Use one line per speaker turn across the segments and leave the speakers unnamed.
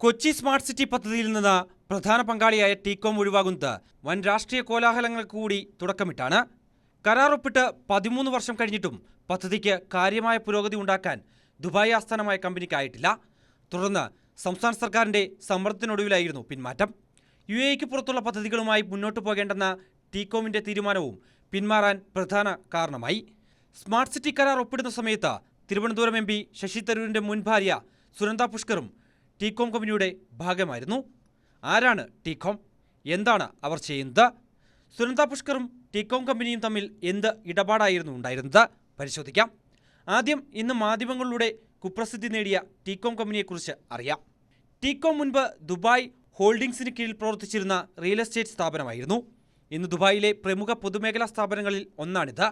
Kochi smart city പദ്ധതിയിൽ നിന്ന് പ്രധാന പങ്കാളിയായ ടീകോം ഒഴിവാകുന്നത് വൻ രാഷ്ട്രീയ കോലാഹലങ്ങൾക്ക് കൂടി തുടക്കമിട്ടാണ്. കരാർ ഒപ്പിട്ട് 13 വർഷം കഴിഞ്ഞിട്ടും പദ്ധതിക്ക് കാര്യമായ പുരോഗതി ഉണ്ടാക്കാൻ ദുബായ് ആസ്ഥാനമായ കമ്പനിക്കായിട്ടില്ല. തുടർന്ന് സംസ്ഥാന സർക്കാരിന്റെ സമ്മർദ്ദത്തിനൊടുവിലായിരുന്നു പിന്മാറ്റം. UAEക്ക് പുറത്തുള്ള പദ്ധതികളുമായി മുന്നോട്ടു പോകേണ്ടെന്ന ടീകോമിന്റെ തീരുമാനവും പിന്മാറാൻ പ്രധാന കാരണമായി. സ്മാർട്ട് സിറ്റി കരാർ ഒപ്പിടുന്ന സമയത്ത് തിരുവനന്തപുരം MP ശശി തരൂരിന്റെ മുൻ ഭാര്യ സുനന്ദ പുഷ്കറും ടീകോം കമ്പനിയുടെ ഭാഗമായിരുന്നു. ആരാണ് ടീകോം? എന്താണ് അവർ ചെയ്യുന്നത്? സുനന്ദ പുഷ്കറും ടീകോം കമ്പനിയും തമ്മിൽ എന്ത് ഇടപാടായിരുന്നു ഉണ്ടായിരുന്നത്? പരിശോധിക്കാം. ആദ്യം ഇന്ന് മാധ്യമങ്ങളിലൂടെ കുപ്രസിദ്ധി നേടിയ ടീകോം കമ്പനിയെക്കുറിച്ച് അറിയാം. ടീകോം മുൻപ് ദുബായ് ഹോൾഡിംഗ്സിന് കീഴിൽ പ്രവർത്തിച്ചിരുന്ന റിയൽ എസ്റ്റേറ്റ് സ്ഥാപനമായിരുന്നു. ഇന്ന് ദുബായിലെ പ്രമുഖ പൊതുമേഖലാ സ്ഥാപനങ്ങളിൽ ഒന്നാണിത്.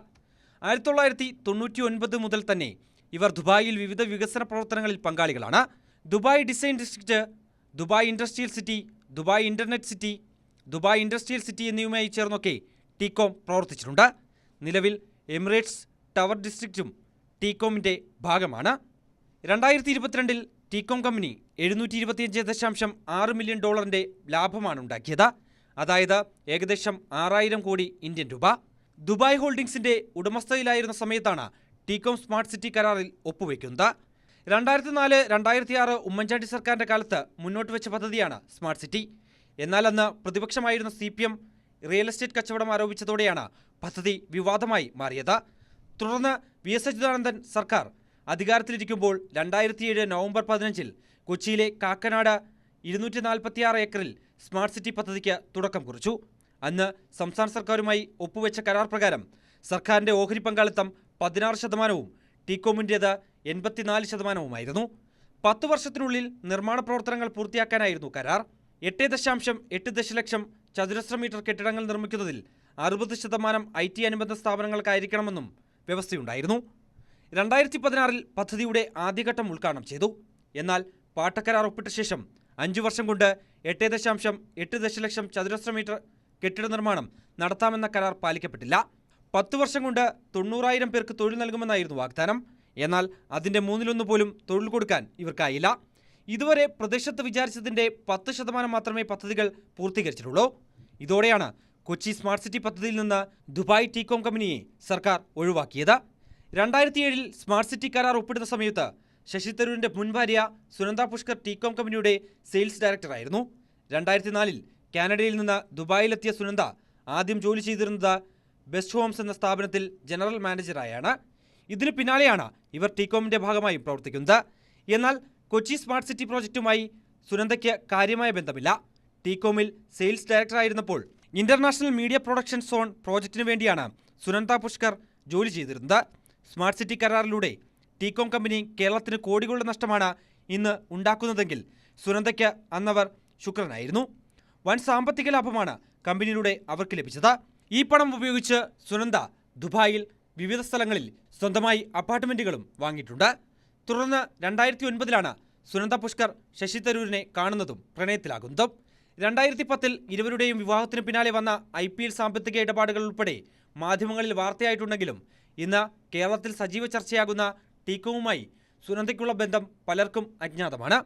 1999 മുതൽ തന്നെ ഇവർ ദുബായിൽ വിവിധ വികസന പ്രവർത്തനങ്ങളിൽ പങ്കാളികളാണ്. Dubai design district, Dubai industrial city, Dubai internet city, Dubai industrial city എന്നിവയുമായി ചേർന്നൊക്കെ ടീകോം പ്രവർത്തിച്ചിട്ടുണ്ട്. നിലവിൽ എമിറേറ്റ്സ് ടവർ ഡിസ്ട്രിക്റ്റും ടീകോമിൻ്റെ ഭാഗമാണ്. 2022 ടീകോം കമ്പനി $725.6 മില്യൺ ലാഭമാണ് ഉണ്ടാക്കിയത്. അതായത് ഏകദേശം 6000 കോടി ഇന്ത്യൻ രൂപ. ദുബായ് ഹോൾഡിംഗ്സിന്റെ ഉടമസ്ഥതയിലായിരുന്ന സമയത്താണ് ടീകോം സ്മാർട്ട് സിറ്റി കരാറിൽ ഒപ്പുവെക്കുന്നത്. 2004-2006 ഉമ്മൻചാണ്ടി സർക്കാരിന്റെ കാലത്ത് മുന്നോട്ട് വെച്ച പദ്ധതിയാണ് സ്മാർട്ട് സിറ്റി. എന്നാൽ അന്ന് പ്രതിപക്ഷമായിരുന്ന CPM റിയൽ എസ്റ്റേറ്റ് കച്ചവടം ആരോപിച്ചതോടെയാണ് പദ്ധതി വിവാദമായി മാറിയത്. തുടർന്ന് VS അച്യുതാനന്ദൻ സർക്കാർ അധികാരത്തിലിരിക്കുമ്പോൾ 2007 നവംബർ 15 കൊച്ചിയിലെ കാക്കനാട് 246 ഏക്കറിൽ സ്മാർട്ട് സിറ്റി പദ്ധതിക്ക് തുടക്കം കുറിച്ചു. അന്ന് സംസ്ഥാന സർക്കാരുമായി ഒപ്പുവെച്ച കരാർ പ്രകാരം സർക്കാരിന്റെ ഓഹരി പങ്കാളിത്തം 16%, ടീകോമിൻ്റേത് 84%. 10 വർഷത്തിനുള്ളിൽ നിർമ്മാണ പ്രവർത്തനങ്ങൾ പൂർത്തിയാക്കാനായിരുന്നു കരാർ. 8.8 ദശലക്ഷം ചതുരശ്ര മീറ്റർ കെട്ടിടങ്ങൾ നിർമ്മിക്കുന്നതിൽ 60% IT അനുബന്ധ സ്ഥാപനങ്ങൾക്കായിരിക്കണമെന്നും വ്യവസ്ഥയുണ്ടായിരുന്നു. 2016 പദ്ധതിയുടെ ആദ്യഘട്ടം ഉദ്ഘാടനം ചെയ്തു. എന്നാൽ പാട്ടക്കരാർ ഒപ്പിട്ട ശേഷം 5 വർഷം കൊണ്ട് 8.8 ദശലക്ഷം ചതുരശ്ര മീറ്റർ കെട്ടിട നിർമ്മാണം നടത്താമെന്ന കരാർ പാലിക്കപ്പെട്ടില്ല. 10 വർഷം കൊണ്ട് 90,000 പേർക്ക് തൊഴിൽ നൽകുമെന്നായിരുന്നു വാഗ്ദാനം. എന്നാൽ അതിൻ്റെ 1/3 പോലും തൊഴിൽ കൊടുക്കാൻ ഇവർക്കായില്ല. ഇതുവരെ പ്രദേശത്ത് വിചാരിച്ചതിൻ്റെ 10% മാത്രമേ പദ്ധതികൾ പൂർത്തീകരിച്ചിട്ടുള്ളൂ. ഇതോടെയാണ് കൊച്ചി സ്മാർട്ട് സിറ്റി പദ്ധതിയിൽ നിന്ന് ദുബായ് ടീകോം കമ്പനിയെ സർക്കാർ ഒഴിവാക്കിയത്. 2007 സ്മാർട്ട് സിറ്റി കരാർ ഒപ്പിടുന്ന സമയത്ത് ശശി തരൂരിന്റെ മുൻ ഭാര്യ സുനന്ദ പുഷ്കർ ടീകോം കമ്പനിയുടെ സെയിൽസ് ഡയറക്ടറായിരുന്നു. 2004 കാനഡയിൽ നിന്ന് ദുബായിലെത്തിയ സുനന്ദ ആദ്യം ജോലി ചെയ്തിരുന്നത് ബെസ്റ്റ് ഹോംസ് എന്ന സ്ഥാപനത്തിൽ ജനറൽ മാനേജറായാണ്. ഇതിന് പിന്നാലെയാണ് ഇവർ ടീകോമിന്റെ ഭാഗമായി പ്രവർത്തിക്കുന്നത്. എന്നാൽ കൊച്ചി സ്മാർട്ട് സിറ്റി പ്രോജക്റ്റുമായി സുനന്ദയ്ക്ക് കാര്യമായ ബന്ധമില്ല. ടീകോമിൽ സെയിൽസ് ഡയറക്ടറായിരുന്നപ്പോൾ ഇന്റർനാഷണൽ മീഡിയ പ്രൊഡക്ഷൻ സോൺ പ്രോജക്റ്റിന് വേണ്ടിയാണ് സുനന്ദ പുഷ്കർ ജോലി ചെയ്തിരുന്നത്. സ്മാർട്ട് സിറ്റി കരാറിലൂടെ ടീകോം കമ്പനി കേരളത്തിന് കോടികളുടെ നഷ്ടമാണ് ഇന്ന് ഉണ്ടാക്കുന്നതെങ്കിൽ സുനന്ദയ്ക്ക് അന്നവർ ശുക്രനായിരുന്നു. വൻ സാമ്പത്തിക ലാഭമാണ് കമ്പനിയിലൂടെ അവർക്ക് ലഭിച്ചത്. ഈ പണം ഉപയോഗിച്ച് സുനന്ദ ദുബായിൽ വിവിധ സ്ഥലങ്ങളിൽ സ്വന്തമായി അപ്പാർട്ട്മെന്റുകളും വാങ്ങിയിട്ടുണ്ട്. തുടർന്ന് 2009 സുനന്ദ പുഷ്കർ ശശി തരൂരിനെ കാണുന്നതും പ്രണയത്തിലാകുന്നതും. 2010 ഇരുവരുടെയും വിവാഹത്തിന് പിന്നാലെ വന്ന IPL സാമ്പത്തിക ഇടപാടുകൾ ഉൾപ്പെടെ മാധ്യമങ്ങളിൽ വാർത്തയായിട്ടുണ്ടെങ്കിലും ഇന്ന് കേരളത്തിൽ സജീവ ചർച്ചയാകുന്ന ടീകോമുമായി സുനന്ദയ്ക്കുള്ള ബന്ധം പലർക്കും അജ്ഞാതമാണ്.